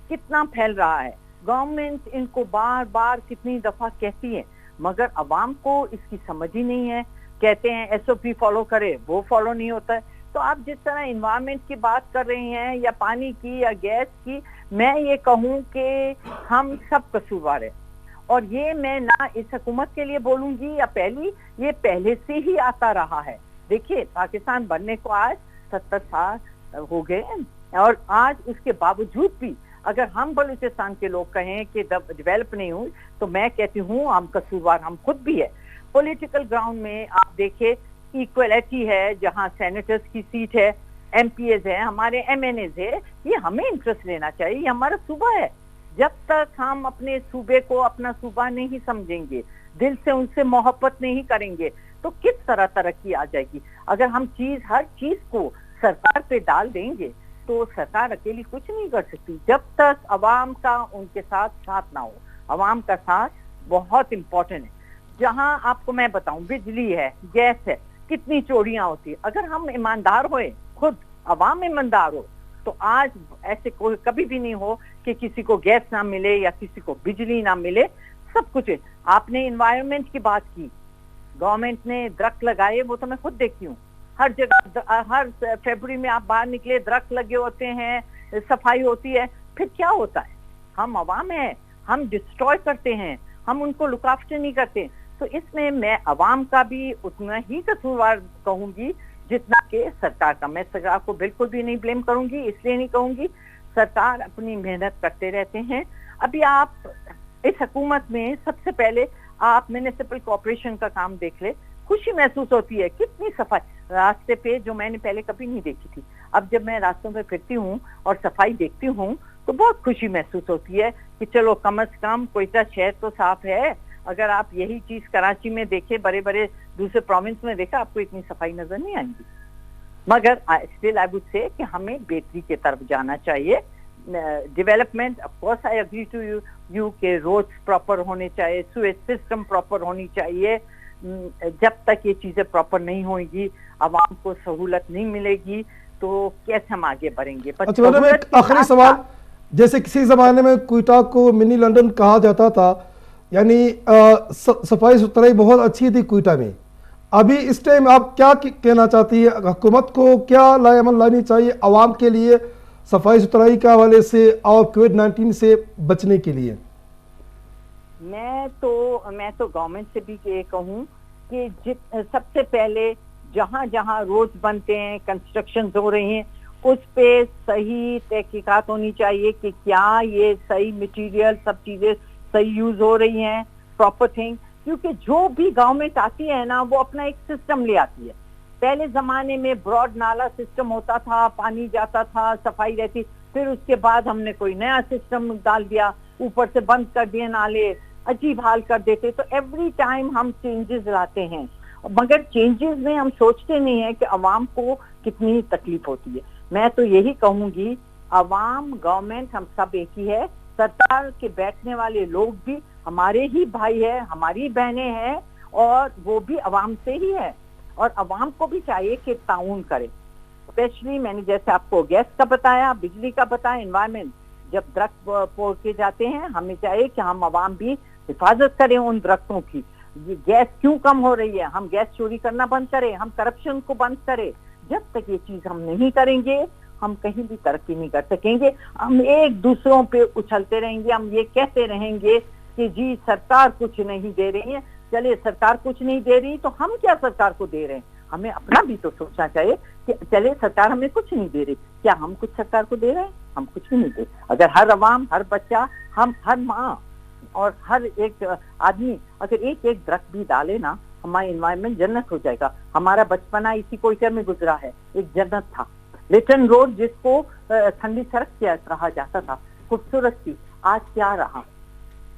C: कितना फैल रहा है। गवर्नमेंट इनको बार बार कितनी दफा कहती है, मगर आवाम को इसकी समझ ही नहीं है। कहते हैं SOP फॉलो करे, वो फॉलो नहीं होता है। तो आप जिस तरह इन्वायरमेंट की बात कर रही हैं, या पानी की या गैस की, मैं ये कहूँ कि हम सब कसूरवार है। और ये मैं ना इस हुकूमत के लिए बोलूंगी या ये पहले से ही आता रहा है। देखिए, पाकिस्तान बनने को आज 70 साल हो गए, और आज उसके बावजूद भी अगर हम बलूचिस्तान के लोग कहें कि डेवलप नहीं हुई, तो मैं कहती हूँ हम कसूरवार हम खुद भी है। पॉलिटिकल ग्राउंड में आप देखें, इक्वलिटी है, जहाँ सेनेटर्स की सीट है, MPs है, हमारे MNAs है, ये हमें इंटरेस्ट लेना चाहिए, ये हमारा सूबा है। जब तक हम अपने सूबे को अपना सूबा नहीं समझेंगे, दिल से उनसे मोहब्बत नहीं करेंगे, तो किस तरह तरक्की आ जाएगी। अगर हम हर चीज को सरकार पे डाल देंगे, तो सरकार अकेली कुछ नहीं कर सकती, जब तक अवाम का उनके साथ ना हो। अवाम का साथ बहुत इंपॉर्टेंट है। जहां आपको मैं बताऊं, बिजली है, गैस है, कितनी चोरियां होती है। अगर हम ईमानदार होए, खुद अवाम ईमानदार हो, तो आज ऐसे कोई कभी भी नहीं हो कि किसी को गैस ना मिले या किसी को बिजली ना मिले। सब कुछ है। आपने इन्वायरमेंट की बात की, गवर्नमेंट ने दरख्त लगाए, वो तो मैं खुद देखती हूँ हर जगह। हर फरवरी में आप बाहर निकले, दरख्त लगे होते हैं, सफाई होती है। फिर क्या होता है? हम अवाम है, हम डिस्ट्रॉय करते हैं, हम उनको लुक आफ्टर नहीं करते। तो इसमें मैं अवाम का भी उतना ही कसूरवार कहूंगी जितना कि सरकार का। मैं सरकार को बिल्कुल भी नहीं ब्लेम करूंगी, इसलिए नहीं कहूंगी, सरकार अपनी मेहनत करते रहते हैं। अभी आप इस हुकूमत में सबसे पहले आप म्युनिसिपल कॉर्पोरेशन का काम देख ले, खुशी महसूस होती है। कितनी सफाई रास्ते पे, जो मैंने पहले कभी नहीं देखी थी। अब जब मैं रास्तों पे फिरती हूँ और सफाई देखती हूँ, तो बहुत खुशी महसूस होती है कि चलो कम से कम कोयटा शहर तो साफ है। अगर आप यही चीज कराची में देखे, बड़े बड़े दूसरे प्रोविंस में देखा, आपको इतनी सफाई नजर नहीं आएगी। मगर स्टिल आई वुड से कि हमें बेहतरी की तरफ जाना चाहिए। Development, of course I agree to you के रोड्स प्रॉपर होने चाहिए, सीवेज सिस्टम प्रॉपर होनी चाहिए। जब तक ये चीजें प्रॉपर नहीं होंगी, आवाम को सहूलत नहीं मिलेगी, तो कैसे हम आगे बढ़ेंगे।
A: अच्छा मैडम, एक आखिरी सवाल, जैसे किसी जमाने में कोयटा को मिनी लंदन कहा जाता था, यानी सफाई सुथराई बहुत अच्छी थी कोयटा में। अभी इस टाइम आप क्या कहना चाहती है, हुकूमत को क्या अमल लानी चाहिए आवाम के लिए सफाई सुथराई के हवाले से और कोविड-19 से बचने के लिए?
C: मैं तो गवर्नमेंट से भी ये कहूँ कि सबसे पहले जहाँ जहाँ रोड बनते हैं, कंस्ट्रक्शन हो रही हैं, उस पे सही तहकीकात होनी चाहिए कि क्या ये सही मटेरियल, सब चीजें सही यूज हो रही हैं, प्रॉपर थिंग। क्योंकि जो भी गवर्नमेंट आती है ना वो अपना एक सिस्टम ले आती है। पहले जमाने में ब्रॉड नाला सिस्टम होता था, पानी जाता था, सफाई रहती, फिर उसके बाद हमने कोई नया सिस्टम डाल दिया, ऊपर से बंद कर दिए नाले, अजीब हाल कर देते। तो एवरी टाइम हम चेंजेस लाते हैं, मगर चेंजेस में हम सोचते नहीं है कि अवाम को कितनी तकलीफ होती है। मैं तो यही कहूंगी, अवाम, गवर्नमेंट, हम सब एक ही है। सरकार के बैठने वाले लोग भी हमारे ही भाई है, हमारी बहनें हैं, और वो भी अवाम से ही है। और अवाम को भी चाहिए कि ताउन करे। स्पेशली मैंने जैसे आपको गैस का बताया, बिजली का बताया, एनवायरमेंट, जब दरख्त पोड़ के जाते हैं हमें चाहिए कि हम अवाम भी हिफाजत करें उन दरख्तों की। ये गैस क्यों कम हो रही है, हम गैस चोरी करना बंद करें, हम करप्शन को बंद करें। जब तक ये चीज हम नहीं करेंगे हम कहीं भी तरक्की नहीं कर सकेंगे। हम एक दूसरों पे उछलते रहेंगे, हम ये कहते रहेंगे कि जी सरकार कुछ नहीं दे रही है। चलिए सरकार कुछ नहीं दे रही तो हम क्या सरकार को दे रहे हैं? हमें अपना भी तो सोचना चाहिए कि चले सरकार हमें कुछ नहीं दे रही, क्या हम कुछ सरकार को दे रहे हैं? हम कुछ भी नहीं दे। अगर हर अवाम, हर बच्चा, हम हर माँ और हर एक आदमी अगर एक एक दरख्त भी डाले ना, हमारा एनवायरमेंट जन्नत हो जाएगा। हमारा बचपना इसी कोयटा में गुजरा है, एक जन्नत था। लिटन रोड जिसको ठंडी सड़क क्या कहा जाता था, खूबसूरत थी, आज क्या रहा?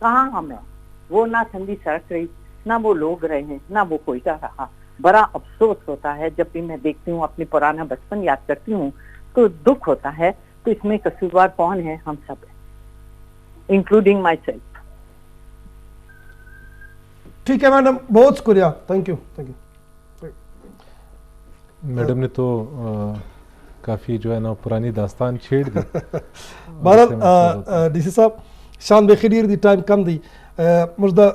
C: कहाँ हम हैं? वो ना ठंडी सड़क रही, ना वो लोग रहे हैं, ना वो कोयटा रहा। बड़ा अफसोस होता है जब भी मैं देखती हूँ, अपनी पुराना बचपन याद करती हूँ तो दुख होता है। तो इसमें कसूरवार कौन है? हम सब है, इंक्लूडिंग माई सेल्फ।
A: ठीक है मैडम, बहुत शुक्रिया, thank you, thank you.
B: Madam ने तो काफ़ी जो है ना पुरानी दास्तान छेड़ दी।
A: बहरहाल डीसी साहब शान बेखिर दी टाइम कम दी मुझदा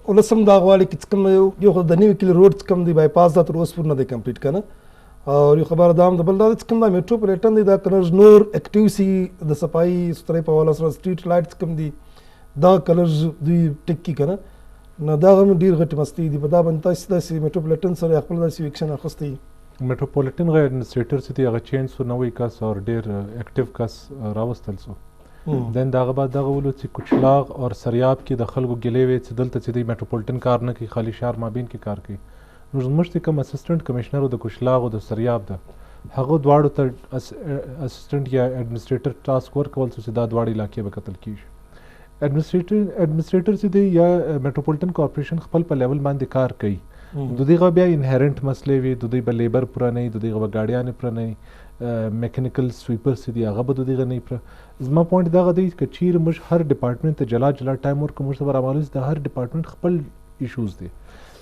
A: उलसम दा वाली किस कम यो दनी किल रोड कम दी बाईपास दा रोजपुर ना दे कंप्लीट करना और यो खबर दाम दबल दा कम दा मेट्रोपॉलिटन दी दा कलर्स नूर एक्टिव सी द सफाई सुथरे पावाला सर स्ट्रीट लाइट्स कम दी दा कलर्स दी टिक्की करना ना दा हम डीर घट मस्ती दी बदा बनता सी दा सी मेट्रोपॉलिटन सर खपल दा सी एक्शन अखस्ती
B: मेट्रोपॉलिटन गए एडमिनिस्ट्रेटर से ती चेंज सो नवी कस और डेर एक्टिव कस रावस्तल सो देन दागा बाद दागा वलो ची कुचलाग और सरियाब की दखल को गिले वे ची दलता ची दी मेट्रोपॉलिटन कार न की खाली शार माबीन की कार की नुजमश ती कम असिस्टेंट कमिश्नर द कुचलाग द सरियाब द हगो द्वाड़ो त असिस्टेंट या एडमिनिस्ट्रेटर टास्क वर्क वल सो दा द्वाड़ी इलाके में कत्ल की एडमिनिस्ट्रेटर से दी या मेट्रोपॉलिटन कॉर्पोरेशन खपल पर लेवल मान कार कई दुदीगा बिया इनहेरेंट मसले वी दुदी बा लेबर पूरा नहीं दुदीगा बा गाड़ियां ने पूरा नहीं मैकेनिकल स्वीपर से दी आगा दुदीगा नहीं पूरा इजमा पॉइंट दागा दी कचीर मुश हर डिपार्टमेंट ते जला जला टाइम और कमर सबर अमालिस दा हर डिपार्टमेंट खपल इश्यूज दे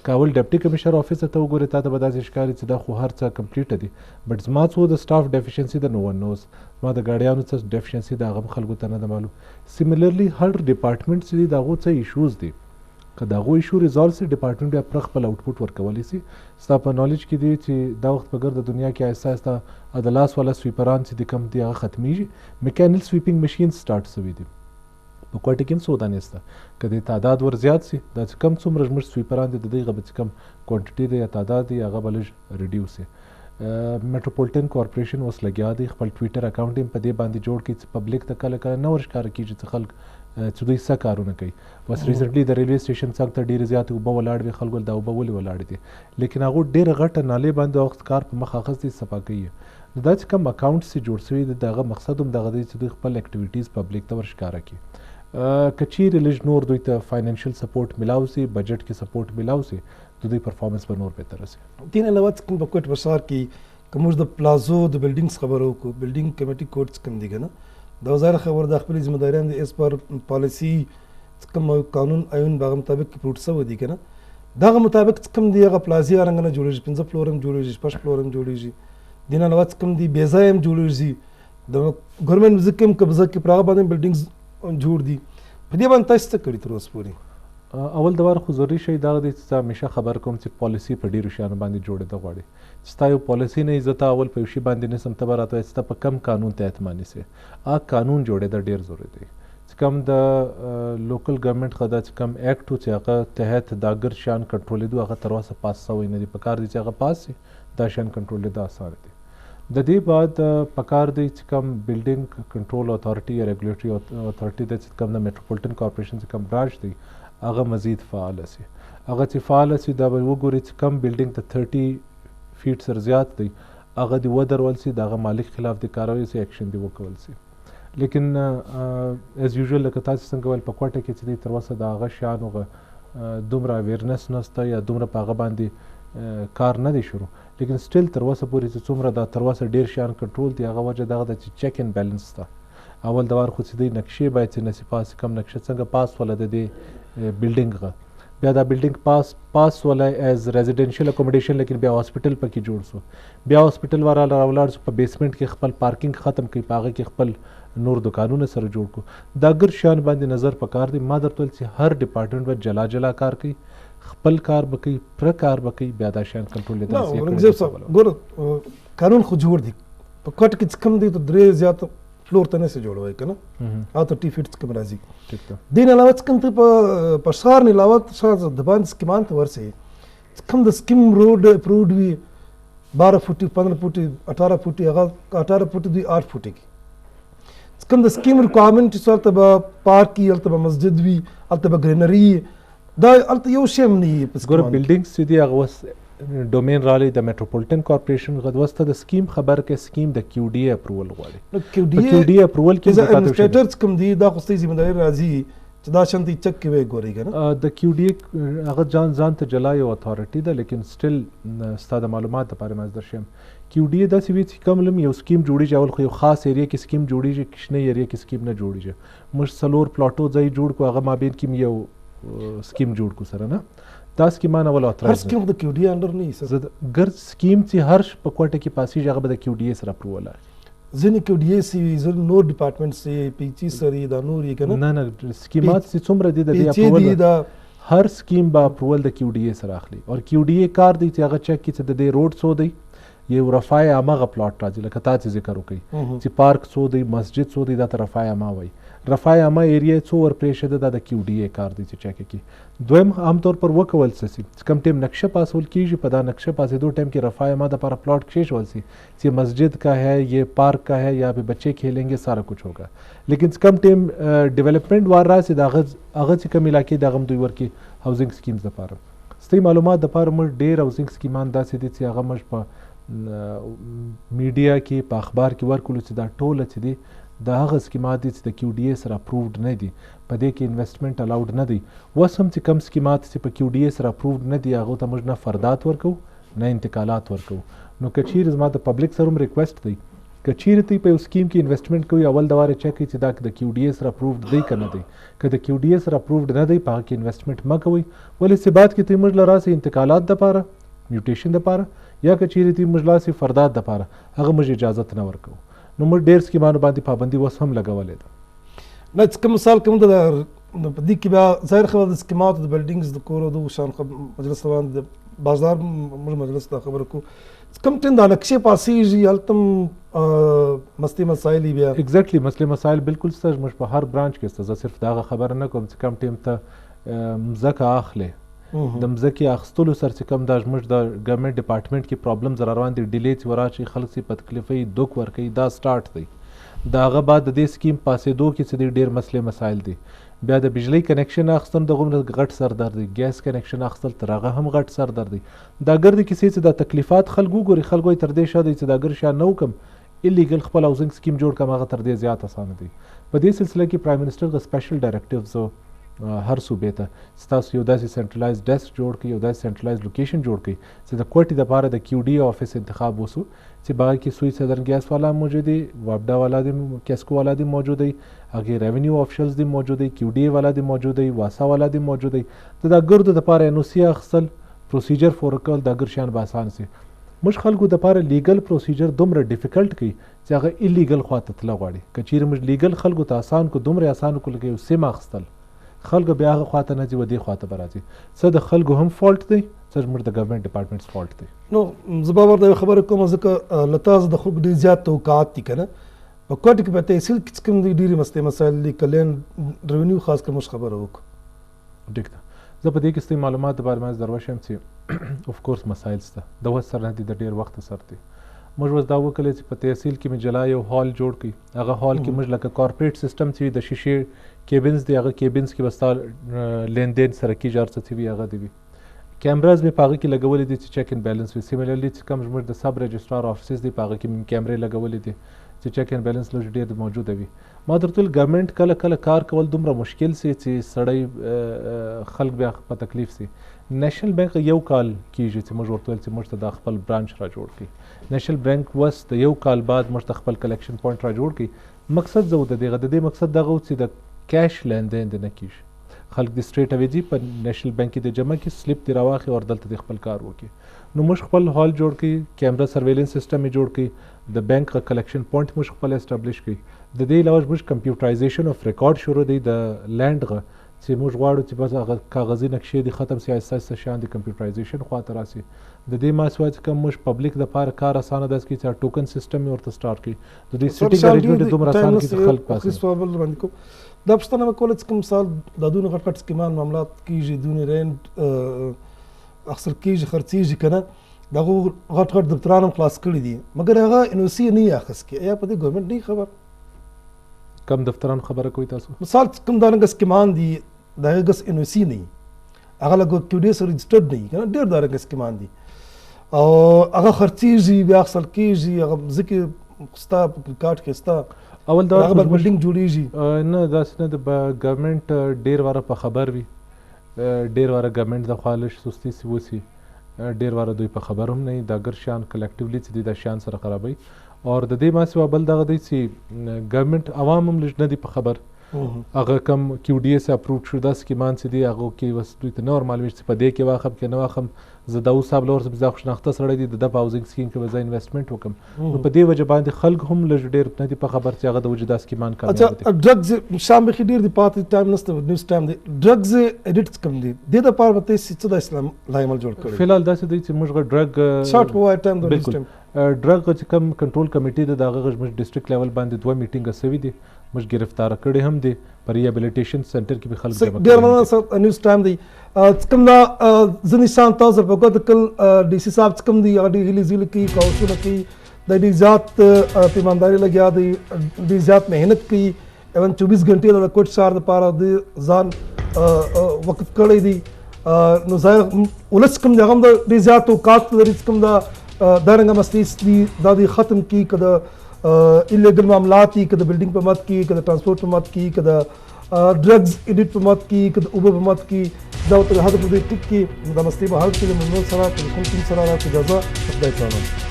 B: कावल डिप्टी कमिश्नर ऑफिस त गोरे ता बदा शिकारी दा खो हर चा कंप्लीट दी बट इजमा सो द स्टाफ डेफिशिएंसी द नो वन नोस मा द गाड़ियां च डेफिशिएंसी दा गम खलगो तना द मालूम सिमिलरली हर डिपार्टमेंट से दा गो च इश्यूज दी कदागो इशू रिजॉल्व से डिपार्टमेंट बया प्रख पल आउटपुट वर्कवली सी स्ता पर नॉलेज की दी ची दा वक्त बगर द दुनिया के ऐसा ऐसा अदलास वाला स्वीपरान से दिकम दिया खत्मी मैकेनिकल स्वीपिंग मशीन स्टार्ट सवी दी बकोटी किन सोदा नेस्ता कदे तादाद वर ज्यादा सी दा कम सुम रजमर स्वीपरान दे दी गब कम क्वांटिटी दे या तादाद दी आगा बलज रिड्यूस है मेट्रोपॉलिटन कॉर्पोरेशन वस लग्या दी खपल ट्विटर अकाउंट पे दे बांधी जोड़ के पब्लिक तक का नवर शिकार की खल्क चुदी सा कारों कई बस रिसेंटली द रेलवे स्टेशन सख्त त ढेर ज्यादा उबा वलाड़ वे खलगल दा उबा वली वलाड़ दे लेकिन आगो ढेर घट नाले बंद वक्त कार पे मखाखस दी सफा गई है दाच कम अकाउंट से जुड़ सवी दागा मकसद हम दागा दी खपल एक्टिविटीज पब्लिक तवर शिकार की कची रिलीज नोर दुई त फाइनेंशियल सपोर्ट मिलाव से बजट की सपोर्ट मिलाव से दुदी परफॉर्मेंस पर नोर बेहतर से
A: तीन अलावा कम बकोट बसार की कमुज द प्लाजो द बिल्डिंग्स खबरों को बिल्डिंग कमेटी कोर्ट्स कम दिगे ना दौजार खबर दाखिली जिम्मेदारियां इस पर पॉलिसी कम कानून आयन बाग मुताबिक की प्रूट सब दी के ना दाग मुताबिक कम दिया का प्लाजिया रंगना जोड़ी पिंजा फ्लोरम जोड़ी स्पश फ्लोरम जोड़ी दिन अलावा कम दी बेजायम जोड़ी द गवर्नमेंट जिकम कब्जा की प्राबाद बिल्डिंग्स जोड़ दी फिर बनता इस तक करी रोज पूरी
B: अवल दवार खुजरी शई दाग दी हमेशा खबर कोम से पॉलिसी पड़ी रुशियान बांधी जोड़े द गाड़ी स्तायो पॉलिसी ने इज्जत अवल पेशी बांधी ने समतबर आता है पर कम कानून तहत मानी से आ कानून जोड़े द ढेर जरूरत है कम द लोकल गवर्नमेंट खदा कम एक्ट हो चाका तहत दागर शान कंट्रोल दो आगा तरवा से पास सौ इन पकार दी चाका पास से दा शान कंट्रोल द आसार दी ददी बाद पकार दी कम बिल्डिंग कंट्रोल अथॉरिटी या regulatory authority the come the metropolitan corporation से कम ब्रांच दी आगा मजीद फ़ाल से هغه چې فعال سي دا به وګوري چې کم بلډینګ ته 30 فیټ سر زیات دی هغه دی ودرول سي دغه مالک خلاف د کاروي سي اکشن دی وکول سي لیکن از یوزوال لکه تاسو څنګه ویل په کوټه کې چې دی تر اوسه د هغه شیانو دومره اویرنس نشته یا دومره په هغه باندې کار نه دی شروع لیکن سټیل تر اوسه پورې چې څومره دا تر اوسه ډیر شیان کنټرول دی هغه وجه دغه د چیک ان بیلنس ته اول د وار خو چې دی نقشې باید چې نصیفاس کم نقشه څنګه پاس ولا د دې بلډینګ غا بیا دا بلډینګ پاس ولا ایز ریزیډنشل اکوموډیشن لیکن بیا هاسپټل پکې جوړ سو بیا هاسپټل والا راولاړ په بیسمنټ کې خپل پارکینګ ختم کړي پاغه کې خپل نور دکانونه سره جوړ کو دا ګر شان باندې نظر پکار دی ما درته چې هر ډپارټمنټ به جلا جلا کار کوي خپل کار بکی پر کار بکی بیا دا شان کنټرول لیدل
A: نه ورنګزیب صاحب ګور قانون خو جوړ دی په کوټ کې کم دی ته درې زیات فلور ته نه سي جوړوي کنه اته 30 فیټ کم راځي
B: ٹھیک ده
A: دین علاوه کم ته په شهر نه علاوه شهر د باندې سکیمان ته ورسي کم د سکیم روډ اپروډ وی 12 فوټي 15 فوټي 18 فوټي هغه 18 فوټي دی 8 فوټي کم د سکیم ریکوایرمنٹ سره به پارک کی الته مسجد وی الته گرینری دا الته یو شیم نه
B: ګور بلډینګ سیدی هغه وس ډومین رالی د میټروپولیټن کارپوریشن غدوسته د سکیم خبر کې سکیم د کیو ډی اپروول غواړي
A: کیو ډی
B: اپروول کې
A: د انسټیټرز کوم دی دا خو ستې ذمہ داری راځي چې دا شانتي چک کې وي ګوري کنه
B: د کیو ډی هغه ځان ته جلا یو اتھارټی ده لیکن سټیل ستاسو معلومات لپاره مزدر شم کیو ډی د سی وی چې کوم لم یو سکیم جوړیږي اول خو یو خاص ایریا کې سکیم جوړیږي کښنه ایریا کې سکیم نه جوړیږي مش سلور پلاټو ځای جوړ کو هغه مابین کې یو سکیم جوړ کو سره نه دا سکیمان اول اتھارټی
A: هر سکیم د کیو ډی انډر نه
B: زه ګر سکیم چې هر په کوټه کې پاسي هغه د کیو ډی سره اپروول
A: ځنې کیو ډی سی زر نور ډپارټمنټ سي پی چی سری دا نور یې کنه
B: نه سکیمات چې څومره دي د اپروول هر سکیم با اپروول د کیو ډی سره اخلي او کیو ډی کار دی چې هغه چک کی چې د روډ سو دی یو رفای عامه پلاټ راځي لکه تاسو ذکر وکړي چې پارک سو دی مسجد سو دی دا رفای عامه وای رفای عامه ایریا څو ور پرېښه ده د کیو ډی کار دی چې چک کی دویم عام طور پر وکول سي کم ټیم نقشه پاسول کیږي په دا نقشه پاسې دو ټیم کې رفای عامه د پر پلاٹ کښېښول سي چې مسجد کا ہے یہ پارک کا ہے یا بچے کھیلیں گے سارا کچھ ہوگا لیکن کم ټیم ډیولپمنٹ وار راسي دا هغه چې کم علاقې د غم دوی ورکی هاوزینګ سکیمز لپاره ستې معلومات د لپاره موږ ډیر هاوزینګ سکیمان داسې دي چې هغه موږ په میډیا کې په اخبار کې ورکول چې دا ټوله چې دي دا هغه سکیمات دي چې د کیو ډی سره اپرووډ نه دي په دې کې انویسټمنټ الاؤډ نه دی اوس هم چې کم سکیمات چې په کیو ډی سره اپرووډ نه دي هغه ته موږ نه فردات ورکو نه انتقالات ورکو نو کچیر زما د پبلک سره ریکوست دی کچیر ته په یو سکیم کې انویسټمنټ کوي اول د واره چک چې دا د کیو ډی سره اپرووډ دی کنه دی که د کیو ډی سره اپرووډ نه دی په هغه کې انویسټمنټ مکوئ ولې ثبات کې ته موږ لراسي انتقالات د پاره میوټیشن د پاره یا کچیر ته موږ لاسي فردات د پاره هغه موږ اجازه نه ورکو نو موږ ډیر سکیمانو باندې پابندي وس هم لګولې ده
A: نه کوم مثال کوم د په دې کې بیا ظاهر خبر د سکیمات د بلډینګز د کور د شان مجلس روان د بازار مجلس دا خبر کو کم ټین د نقشې پاسې التم مستی مسائل بیا
B: ایگزیکټلی مسلې مسائل بالکل ستاسو مش په هر برانچ کې ستاسو صرف دا خبر نه کوم چې کم ټیم ته مزکه اخلي د مزکه اخستلو سر چې کم دا مش د ګورنمنت ډپارټمنټ کې پرابلم روان دي ډیلی چې وراشي خلک سي په تکلیفي دوک ور کوي دا سٹارټ دی دا هغه بعد د دې سکیم پاسې دو کې چې ډیر مسلې مسائل دي بیا د بجلی کنیکشن اخستل د غوړ غټ سردار دی ګیس کنیکشن اخستل تر هغه هم غټ سردار دی دا ګرځي کیسې چې د تکلیفات خلکو ګوري خلکو تر دې شاده چې دا ګر شا نو کم الیګل خپل هاوزینګ سکیم جوړ کم هغه تر دې زیات اسانه دی په دې سلسله کې پرایم منسٹر د سپیشل ډایرکټیوز هر صوبې ته ستاسو یو داسې سنټرلایز ډیسک جوړ کړي یو داسې سنټرلایز لوکیشن جوړ کړي چې د کوټې لپاره د کیو ډی افیس انتخاب وسو چې باغ کې سوی صدر ګیس والا موجود دی وابډا والا دی کیسکو والا دی موجود دی هغه ریونیو افیشلز دی موجود دی کیو ډی والا دی موجود دی واسا والا دی موجود دی دا ګردو لپاره نو سی اخصل پروسیجر فورکل دا ګر شان به آسان سي مش خلکو د لپاره لیګل پروسیجر دومره ډیفیکلټ کی چې هغه الیګل خواته تل غواړي کچیر مش لیګل خلکو ته آسان کو دومره آسان کو لګي سیم اخستل خلکو بیا هغه خواته نه دی ودی خواته برازي څه د خلکو هم فالټ دی څه موږ د ګورنمنت ډپارټمنټس فالټ دی
A: نو زبا ورته خبره کوم ځکه لتاز د خلکو ډیر زیات توقعات دي کنه په کوټه کې په تحصیل کې کوم ډیری مسلې مسایل دي کلین ریونیو خاص کوم خبره وک
B: ډیک ده زه په دې کې ستې معلومات د بارے مې دروښم چې اف کورس مسایل سته د وس سره دي د ډیر وخت سره دي موږ وس دا وکړل چې په تحصیل کې مې جلا یو هال جوړ کړي هغه هال کې موږ لکه کارپوریټ سیستم چې د شیشې کیبنز دی هغه کیبنز کې بس لین دین سره کې جار څه وی هغه دی کیمراز مې په هغه کې لګولې دي چې چیک ان بیلنس وي. سیملرلی چې کوم زموږ د سب رجسټرار افیسز دي په هغه کې مې کیمرې لګولې دي چې چیک ان بیلنس لږ ډېر موجوده وي. ما درته ویل ګورنمنټ کله کله کار کول دومره مشکل سي چې سړی خلک بیا په تکلیف سي. نیشنل بانک یو کال کیږي چې موږ ورته ویل چې موږ ته دا خپل برانچ را جوړ کړي. نیشنل بانک وس د یو کال بعد موږ ته خپل کلیکشن پوینټ را جوړ کړي. مقصد زه د دې مقصد دغه و چې د کیش لیندین دې نه کیږي. خلک د سټریټ اوی ځي په نیشنل بانک کې د جمع کې سلیپ دې راواخلي او دلته د خپل کار وکړي. نو موږ خپل هال جوړ کړي، کیمرا سرویلنس سیستم یې جوړ کړي، د بانک کلیکشن پوینټ موږ خپل اسټابلیش کړي. د دې علاوه موږ کمپیوټرایزیشن اف ریکارډ شروع دی د لینډ غه چې موږ غواړو چې بس هغه کاغذي نقشې دي ختم سي، اساس شان د کمپیوټرایزیشن خواته راسي. د دې ماسوات کوم موږ پبلک د پاره کار اسانه داس کی چې ټوکن سیستم ورته سٹارټ کی. د دې سټینګ ارینجمنټ دومره اسانه کی خلک پاسه
A: دا پښتنه وکول چې کوم سال د دونه غټ غټ سکیمان معاملات کیږي، دونه رینټ اکثر کیږي خرڅیږي کنه، دغه غټ غټ دفترانو خلاص کړی دي مګر هغه انوسی نه اخس کی. یا په دې ګورنمنت نه خبر
B: کم دفتران خبره کوي تاسو؟
A: مثال کوم دانګ سکیمان دي دغه ګس انوسی نه هغه لګو کیو ډی سره رجسټرډ نه کنه، ډیر دغه سکیمان دي او هغه خرڅیږي بیا اخصل کیږي، هغه ځکه ستا کارت کې ستا
B: اول دا
A: هغه بلډینګ جوړیږي
B: نه داسې نه د ګورنمنت ډیر واره په خبر وي، ډیر واره ګورنمنت د خالش سستی سی وسی، ډیر واره دوی په خبر هم نه د ګر شان کلیکټیولی چې د شان سره خرابوي. او د دې ماسه بل دغه دی چې ګورنمنت عوام هم لږ نه دي په خبر. هغه کم کیو ډی اس اپروቭ شو دا سکیمان چې دی هغه کې وس دوی ته نور معلومات چې په دې کې واخم کې نه واخم زه دا اوس صاحب لور زه خوشناخته سره دی د هاوزینګ سکیم کې وځي انویسټمنټ وکم. نو په دې وجه باندې خلک هم لږ ډیر نه دي په خبر چې هغه د وجه دا سکیمان کوي.
A: اچھا ډرګز شام به ډیر دی پاتې ټایم نسته نیوز ټایم دی ډرګز ایډیټس کم دي د لپاره به څه د اسلام لایمل جوړ کړی.
B: فلحال داسې دی چې موږ ډرګ
A: شارټ وای ټایم د نیوز ټایم
B: ډرګ چې کوم کنټرول کمیټې د دغه غږ ډیسټریکټ لیول باندې 2 میټینګ سوي دي، موږ گرفتار کړي هم دي پر ریهابلیټیشن سنټر کې به خلک جمع
A: ډیر مننه نیوز ټایم دی کوم دا ځنی شان تاسو په کوم کل ډي سي صاحب کوم دی هغه هلي زیل کې کاوشونه کې د دې ذات پیمانداري لګیا دی، د زیات مهنت کوي، ایون 24 غنټې د کوټ شهر لپاره د ځان وقف کړی دی. نو ظاهر ولس کوم دغه د دې زیات او کاست د کوم دا دارنګه مستیس دی دا دی ختم کی کده इलीगल मामलात की कद बिल्डिंग पे मत की कद ट्रांसपोर्ट पे मत की कद ड्रग्स एडिट पे मत की कद उबर पे मत की दावत हद पे टिक की नमस्ते बहाल के लिए मुन्नो सरा तो सरा तो जजा